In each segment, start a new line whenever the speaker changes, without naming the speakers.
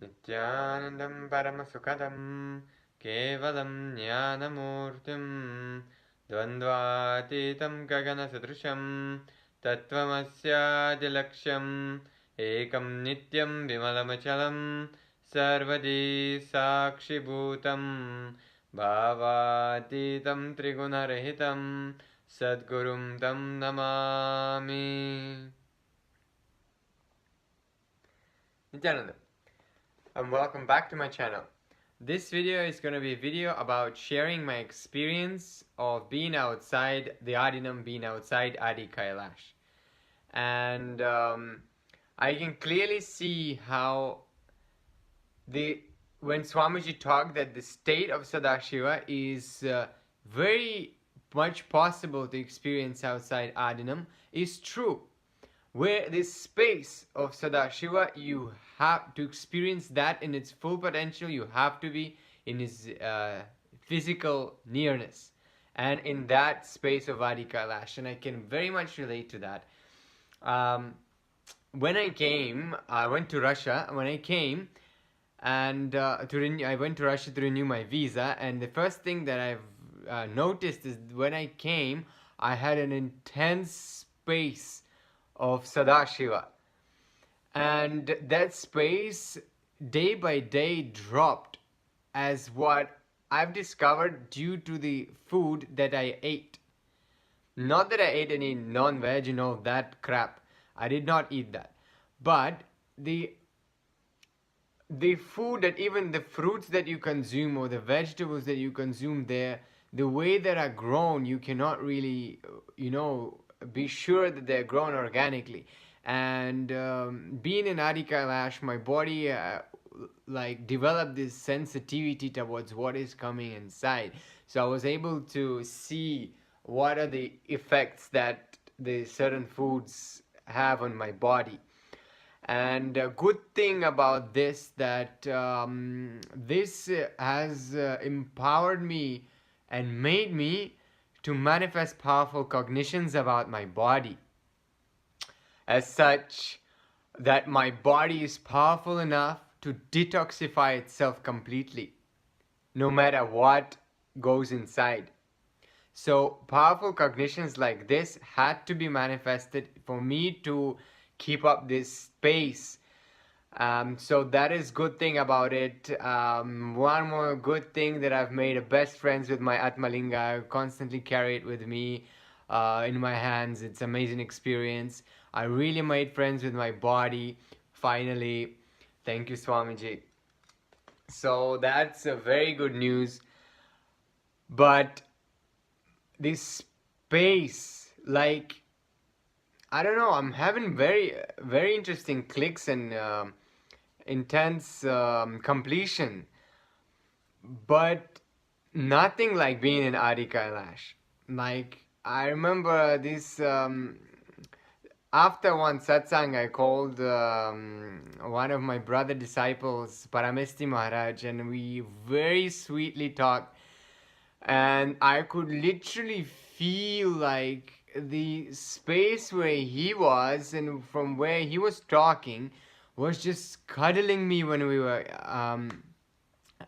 Nithyanandam Paramasukadam Kevalam Jnanamurtim Dvandvatitam Gaganasadrusham Tattvamasyadilaksham Ekam Nityam Vimalamachalam Sarvadi Sakshibhutam Bhavatitam Trigunarahitam Sadgurum Tam Namami. Nithyananda, and welcome back to my channel. This video is going to be a video about sharing my experience of being outside the Adinam, being outside Adi Kailash. And I can clearly see how when Swamiji talked that the state of Sadashiva is very much possible to experience outside Adinam is true. Where this space of Sadashiva, you have to experience that in its full potential, you have to be in his physical nearness and in that space of Adi Kailash, and I can very much relate to that. When I came, I went to Russia. When I came, and I went to Russia to renew my visa, and the first thing that I've noticed is when I came, I had an intense space of Sadashiva, and that space day by day dropped, as what I've discovered due to the food that I ate. Not that I ate any non-veg and all that crap. I did not eat that. But the food, that even the fruits that you consume or the vegetables that you consume there, the way that are grown, you cannot really, be sure that they're grown organically. And being in Adi Kailash, my body developed this sensitivity towards what is coming inside. So I was able to see what are the effects that the certain foods have on my body. And a good thing about this, that this has empowered me and made me to manifest powerful cognitions about my body, as such that my body is powerful enough to detoxify itself completely, no matter what goes inside. So powerful cognitions like this had to be manifested for me to keep up this space. So that is good thing about it. One more good thing, that I've made a best friends with my Atmalinga. I constantly carry it with me in my hands. It's an amazing experience. I really made friends with my body finally. Thank you, Swamiji. So that's a very good news. But this space, I don't know, I'm having very, very interesting clicks and intense completion, but nothing like being in Adi Kailash. I remember this, after one satsang, I called one of my brother disciples, Paramesti Maharaj, and we very sweetly talked, and I could literally feel like the space where he was and from where he was talking was just cuddling me when we were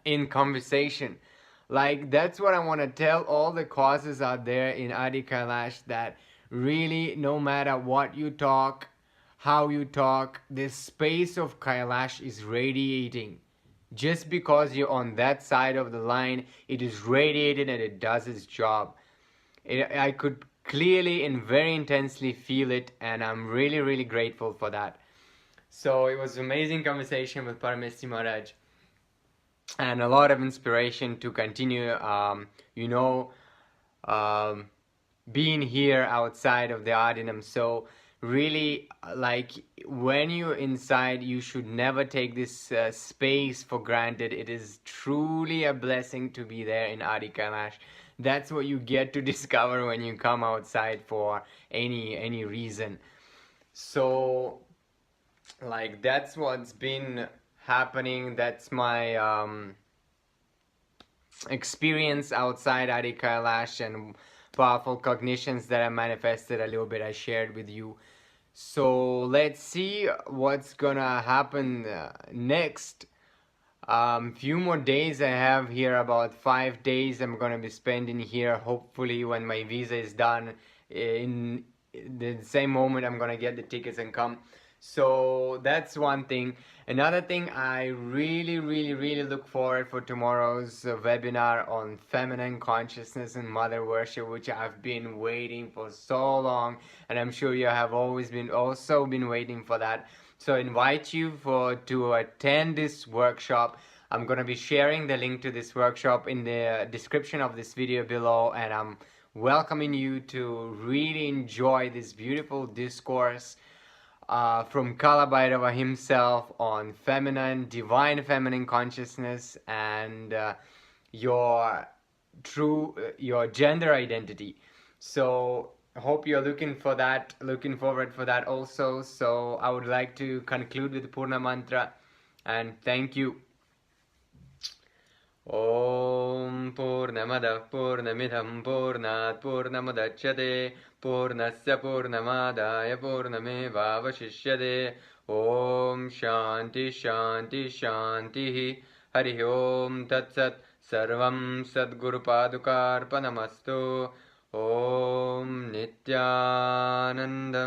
in conversation. That's what I want to tell all the causes out there in Adi Kailash, that really, no matter what you talk, how you talk, this space of Kailash is radiating. Just because you're on that side of the line, it is radiated and it does its job. I could clearly and very intensely feel it, and I'm really, really grateful for that. So it was an amazing conversation with Paramesti Maharaj, and a lot of inspiration to continue, being here outside of the Adinam. So really, when you're inside, you should never take this space for granted. It is truly a blessing to be there in Adi Kailash. That's what you get to discover when you come outside for any reason. So that's what's been happening. That's my experience outside Adi Kailash, and powerful cognitions that I manifested a little bit, I shared with you. So let's see what's gonna happen next Few more days I have here, about 5 days I'm gonna be spending here. Hopefully, when my visa is done, in the same moment I'm gonna get the tickets and come. So that's one thing. Another thing, I really look forward for tomorrow's webinar on feminine consciousness and mother worship, which I've been waiting for so long, and I'm sure you have always been also been waiting for that. So I invite you to attend this workshop. I'm going to be sharing the link to this workshop in the description of this video below, and I'm welcoming you to really enjoy this beautiful discourse from Kalabhairava himself on divine feminine consciousness, and your gender identity. So I hope you're looking forward for that also. So I would like to conclude with the Purna Mantra, and thank you. Om Purnamada Purnamidham Purnat Purnamudachyate Purnasya Purnamadaya Purnameva Vashishyate. Om Shanti Shanti Shanti. Hari Om Tat Sat. Sarvam Sadguru Padukarpanamastu. Om Nithyananda